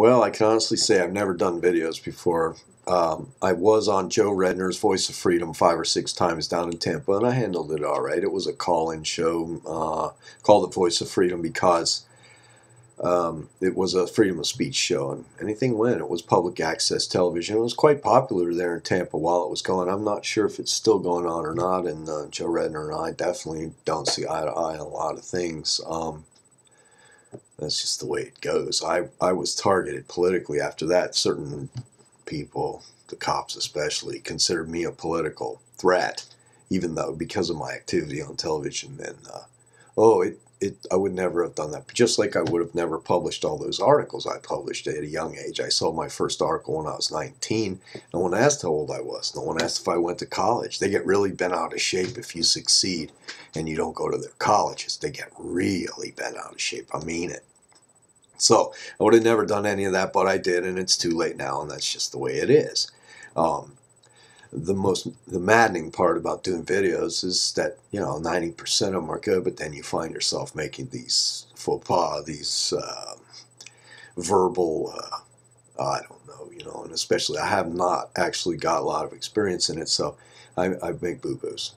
Well, I can honestly say I've never done videos before. I was on Joe Redner's Voice of Freedom 5 or 6 times down in Tampa, and I handled it all right. It was a call-in show called the Voice of Freedom because it was a freedom of speech show, and anything went. It was public access television. It was quite popular there in Tampa while it was going. I'm not sure if it's still going on or not, and Joe Redner and I definitely don't see eye to eye on a lot of things. That's just the way it goes. I was targeted politically after that. Certain people, the cops especially, considered me a political threat, even though because of my activity on television. And I would never have done that. Just like I would have never published all those articles I published at a young age. I sold my first article when I was 19. No one asked how old I was. No one asked if I went to college. They get really bent out of shape if you succeed and you don't go to their colleges. They get really bent out of shape. I mean it. So I would have never done any of that, but I did, and it's too late now, and that's just the way it is. The maddening part about doing videos is that 90% of them are good, but then you find yourself making these faux pas, these verbal, I don't know, and especially I have not actually got a lot of experience in it, so I make boo-boos.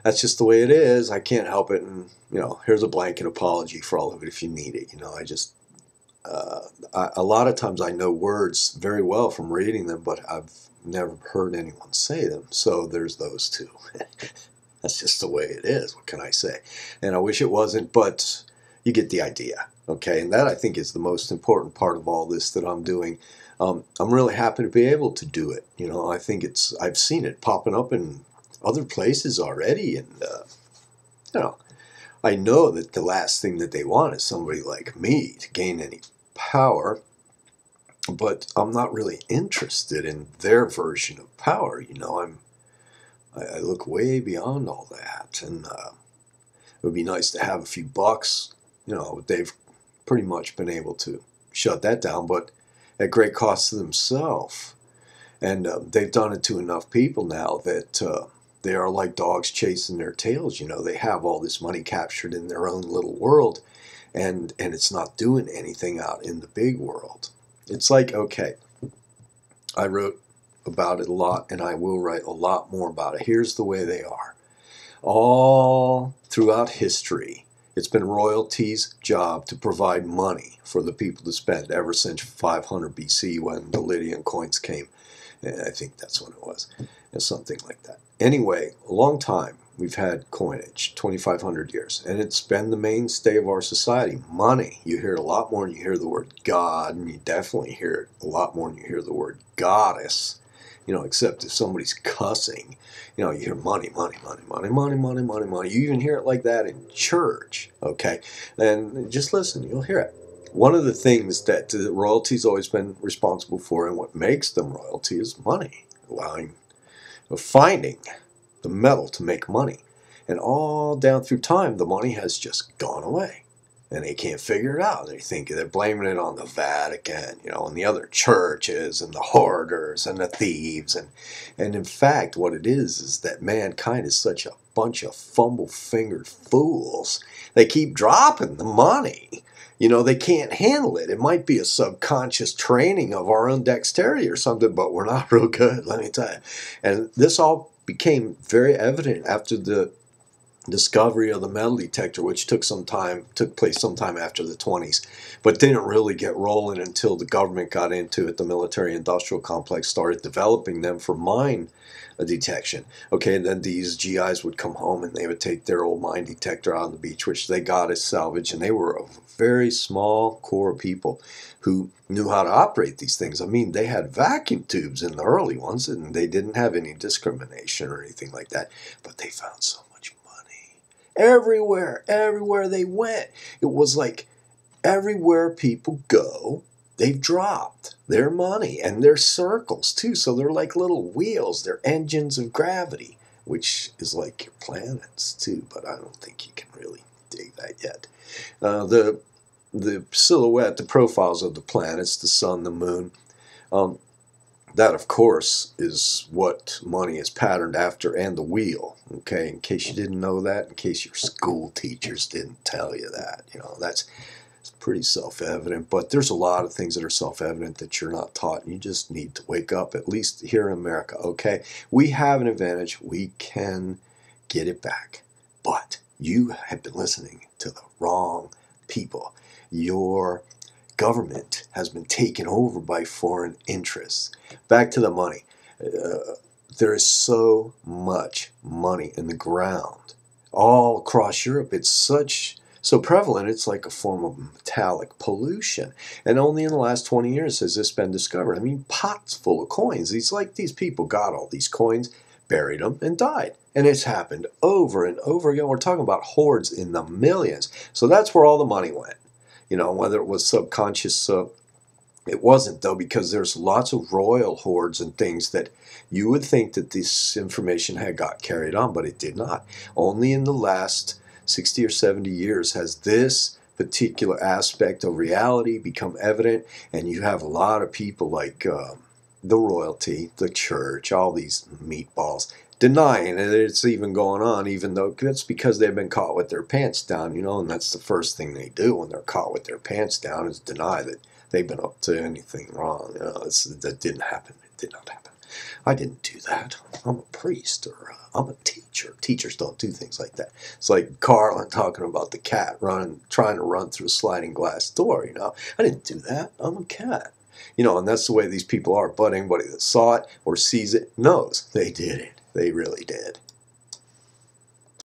That's just the way it is. I can't help it, and here's a blanket apology for all of it if you need it. A lot of times I know words very well from reading them, but I've never heard anyone say them. So there's those two. That's just the way it is. What can I say? And I wish it wasn't, but you get the idea. Okay, and that I think is the most important part of all this that I'm doing. I'm really happy to be able to do it. I think I've seen it popping up in other places already, and I know that the last thing that they want is somebody like me to gain any power, but I'm not really interested in their version of power. I look way beyond all that, and it would be nice to have a few bucks. They've pretty much been able to shut that down, but at great cost to themselves. And they've done it to enough people now that they are like dogs chasing their tails. They have all this money captured in their own little world, and it's not doing anything out in the big world. It's like, okay, I wrote about it a lot, and I will write a lot more about it. Here's the way they are. All throughout history, it's been royalties' job to provide money for the people to spend ever since 500 BC when the Lydian coins came. I think that's when it was, something like that. Anyway, a long time we've had coinage, 2,500 years, and it's been the mainstay of our society. Money. You hear it a lot more than you hear the word God, and you definitely hear it a lot more than you hear the word goddess. Except if somebody's cussing, you hear money, money, money, money, money, money, money, money. You even hear it like that in church, okay? And just listen, you'll hear it. One of the things that the royalty's always been responsible for, and what makes them royalty, is money, finding the metal to make money. And all down through time, the money has just gone away. And they can't figure it out. They think they're blaming it on the Vatican, and the other churches, and the hoarders, and the thieves. And in fact, what it is that mankind is such a bunch of fumble-fingered fools. They keep dropping the money. They can't handle it. It might be a subconscious training of our own dexterity or something, but we're not real good, let me tell you. And this all became very evident after the discovery of the metal detector, which took place sometime after the 20s, but didn't really get rolling until the government got into it. The military-industrial complex started developing them for mine detection. Okay, and then these GIs would come home and they would take their old mine detector out on the beach, which they got as salvage, and they were a very small core of people who knew how to operate these things. I mean, they had vacuum tubes in the early ones, and they didn't have any discrimination or anything like that, but they found so much money everywhere they went. It was like everywhere people go, they've dropped their money, and they're circles too, so they're like little wheels. They're engines of gravity, which is like your planets too, but I don't think you can really dig that yet. The silhouette, the profiles of the planets, the sun, the moon, that of course is what money is patterned after, and the wheel. Okay, in case you didn't know that, in case your school teachers didn't tell you that, that's pretty self-evident, but there's a lot of things that are self-evident that you're not taught, and you just need to wake up, at least here in America, okay? We have an advantage. We can get it back, but you have been listening to the wrong people. Your government has been taken over by foreign interests. Back to the money. There is so much money in the ground all across Europe. It's so prevalent, it's like a form of metallic pollution. And only in the last 20 years has this been discovered. I mean, pots full of coins. These people got all these coins, buried them, and died. And it's happened over and over again. We're talking about hoards in the millions. So that's where all the money went. You know, whether it was subconscious, it wasn't, though, because there's lots of royal hoards and things that you would think that this information had got carried on, but it did not. Only in the last 60 or 70 years has this particular aspect of reality become evident, and you have a lot of people like the royalty, the church, all these meatballs, denying that it's even going on, even though that's because they've been caught with their pants down, you know, and that's the first thing they do when they're caught with their pants down is deny that they've been up to anything wrong. You know, that didn't happen. It did not happen. I didn't do that. I'm a priest, or I'm a teacher. Teachers don't do things like that. It's like Carlin talking about the cat trying to run through a sliding glass door, you know. I didn't do that. I'm a cat. You know, and that's the way these people are. But anybody that saw it or sees it knows they did it. They really did.